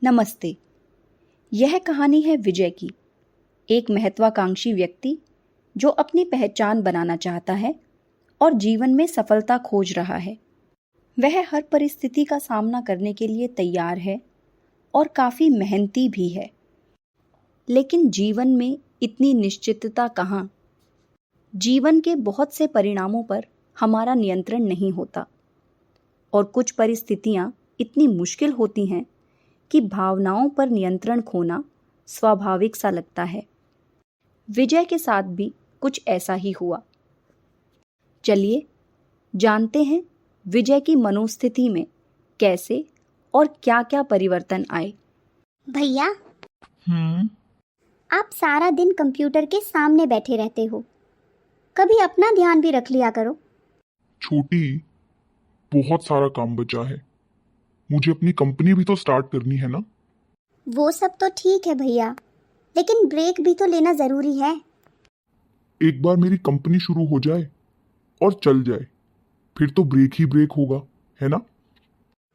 नमस्ते। यह कहानी है विजय की, एक महत्वाकांक्षी व्यक्ति जो अपनी पहचान बनाना चाहता है और जीवन में सफलता खोज रहा है। वह हर परिस्थिति का सामना करने के लिए तैयार है और काफ़ी मेहनती भी है। लेकिन जीवन में इतनी निश्चितता कहाँ? जीवन के बहुत से परिणामों पर हमारा नियंत्रण नहीं होता और कुछ परिस्थितियाँ इतनी मुश्किल होती हैं कि भावनाओं पर नियंत्रण खोना स्वाभाविक सा लगता है। विजय के साथ भी कुछ ऐसा ही हुआ। चलिए जानते हैं विजय की मनोस्थिति में कैसे और क्या-क्या परिवर्तन आए। भैया, आप सारा दिन कंप्यूटर के सामने बैठे रहते हो, कभी अपना ध्यान भी रख लिया करो। छोटी, बहुत सारा काम बचा है। मुझे अपनी कंपनी भी तो स्टार्ट करनी है ना। वो सब तो ठीक है भैया, लेकिन ब्रेक भी तो लेना जरूरी है। एक बार मेरी कंपनी शुरू हो जाए और चल जाए, फिर तो ब्रेक ही ब्रेक होगा, है ना।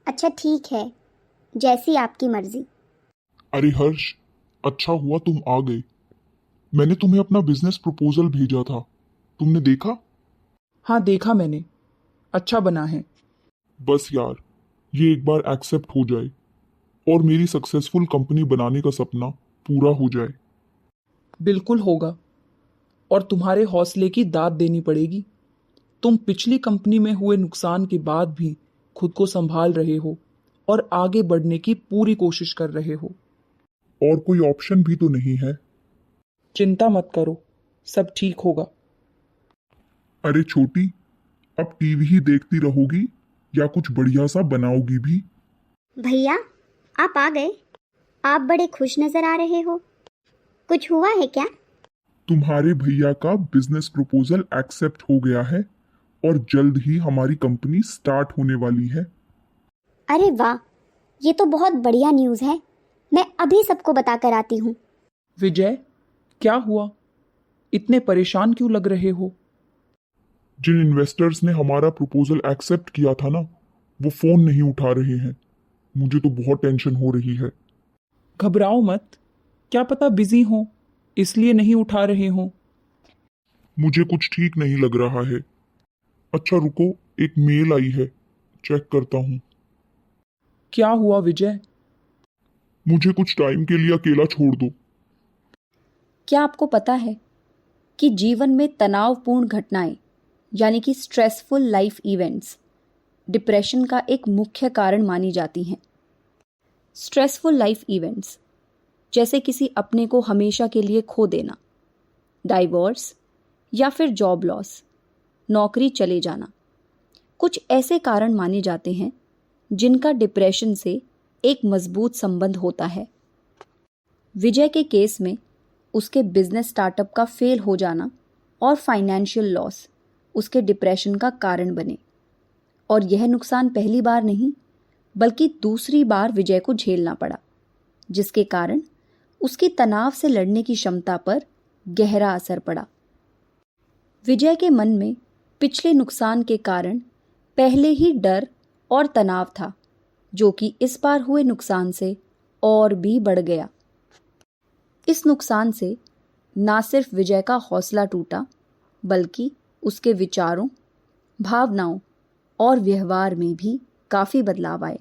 अच्छा ठीक है, जैसी आपकी मर्जी। अरे हर्ष, अच्छा हुआ तुम आ गए। मैंने तुम्हें अपना बिजनेस प्रपोजल भेजा था, तुमने देखा? हाँ देखा मैंने, अच्छा बना है। बस यार, ये एक बार एक्सेप्ट हो जाए और मेरी सक्सेसफुल कंपनी बनाने का सपना पूरा हो जाए। बिल्कुल होगा, और तुम्हारे हौसले की दाद देनी पड़ेगी। तुम पिछली कंपनी में हुए नुकसान के बाद भी खुद को संभाल रहे हो और आगे बढ़ने की पूरी कोशिश कर रहे हो। और कोई ऑप्शन भी तो नहीं है। चिंता मत करो, सब ठीक होगा। अरे छोटी, अब टीवी ही देखती रहोगी या कुछ बढ़िया सा बनाओगी भी? भैया, आप आ गए। आप बड़े खुश नजर आ रहे हो, कुछ हुआ है क्या? तुम्हारे भैया का बिजनेस प्रपोजल एक्सेप्ट हो गया है और जल्द ही हमारी कंपनी स्टार्ट होने वाली है। अरे वाह, ये तो बहुत बढ़िया न्यूज़ है। मैं अभी सबको बताकर आती हूँ। विजय, क्या हुआ? इतने परेशान क्यों लग रहे हो? जिन इन्वेस्टर्स ने हमारा प्रपोजल एक्सेप्ट किया था ना, वो फोन नहीं उठा रहे हैं। मुझे तो बहुत टेंशन हो रही है। घबराओ मत, क्या पता बिजी हो इसलिए नहीं उठा रहे हो। मुझे कुछ ठीक नहीं लग रहा है। अच्छा रुको, एक मेल आई है, चेक करता हूँ। क्या हुआ विजय? मुझे कुछ टाइम के लिए अकेला छोड़ दो। क्या आपको पता है कि जीवन में तनावपूर्ण घटनाएं यानी कि स्ट्रेसफुल लाइफ इवेंट्स डिप्रेशन का एक मुख्य कारण मानी जाती हैं। स्ट्रेसफुल लाइफ इवेंट्स जैसे किसी अपने को हमेशा के लिए खो देना, डाइवोर्स या फिर जॉब लॉस, नौकरी चले जाना, कुछ ऐसे कारण माने जाते हैं जिनका डिप्रेशन से एक मजबूत संबंध होता है। विजय के केस में उसके बिजनेस स्टार्टअप का फेल हो जाना और फाइनेंशियल लॉस उसके डिप्रेशन का कारण बने, और यह नुकसान पहली बार नहीं बल्कि दूसरी बार विजय को झेलना पड़ा, जिसके कारण उसकी तनाव से लड़ने की क्षमता पर गहरा असर पड़ा। विजय के मन में पिछले नुकसान के कारण पहले ही डर और तनाव था, जो कि इस बार हुए नुकसान से और भी बढ़ गया। इस नुकसान से ना सिर्फ विजय का हौसला टूटा, बल्कि उसके विचारों, भावनाओं और व्यवहार में भी काफी बदलाव आए।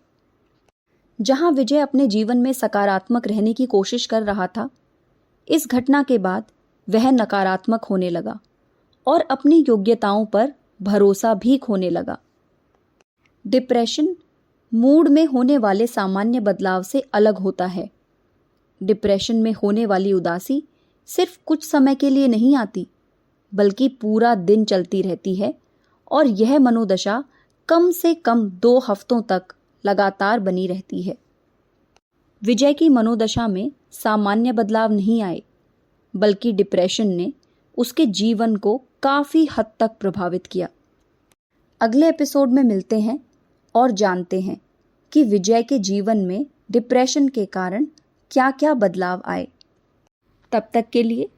जहां विजय अपने जीवन में सकारात्मक रहने की कोशिश कर रहा था, इस घटना के बाद वह नकारात्मक होने लगा और अपनी योग्यताओं पर भरोसा भी खोने लगा। डिप्रेशन मूड में होने वाले सामान्य बदलाव से अलग होता है। डिप्रेशन में होने वाली उदासी सिर्फ कुछ समय के लिए नहीं आती, बल्कि पूरा दिन चलती रहती है, और यह मनोदशा कम से कम 2 हफ्तों तक लगातार बनी रहती है। विजय की मनोदशा में सामान्य बदलाव नहीं आए, बल्कि डिप्रेशन ने उसके जीवन को काफी हद तक प्रभावित किया। अगले एपिसोड में मिलते हैं और जानते हैं कि विजय के जीवन में डिप्रेशन के कारण क्या-क्या बदलाव आए। तब तक के लिए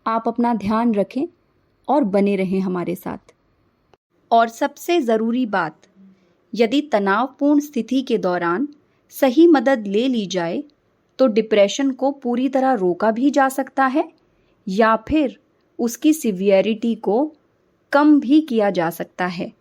आप अपना ध्यान रखें और बने रहें हमारे साथ। और सबसे ज़रूरी बात, यदि तनावपूर्ण स्थिति के दौरान सही मदद ले ली जाए तो डिप्रेशन को पूरी तरह रोका भी जा सकता है या फिर उसकी सिवियरिटी को कम भी किया जा सकता है।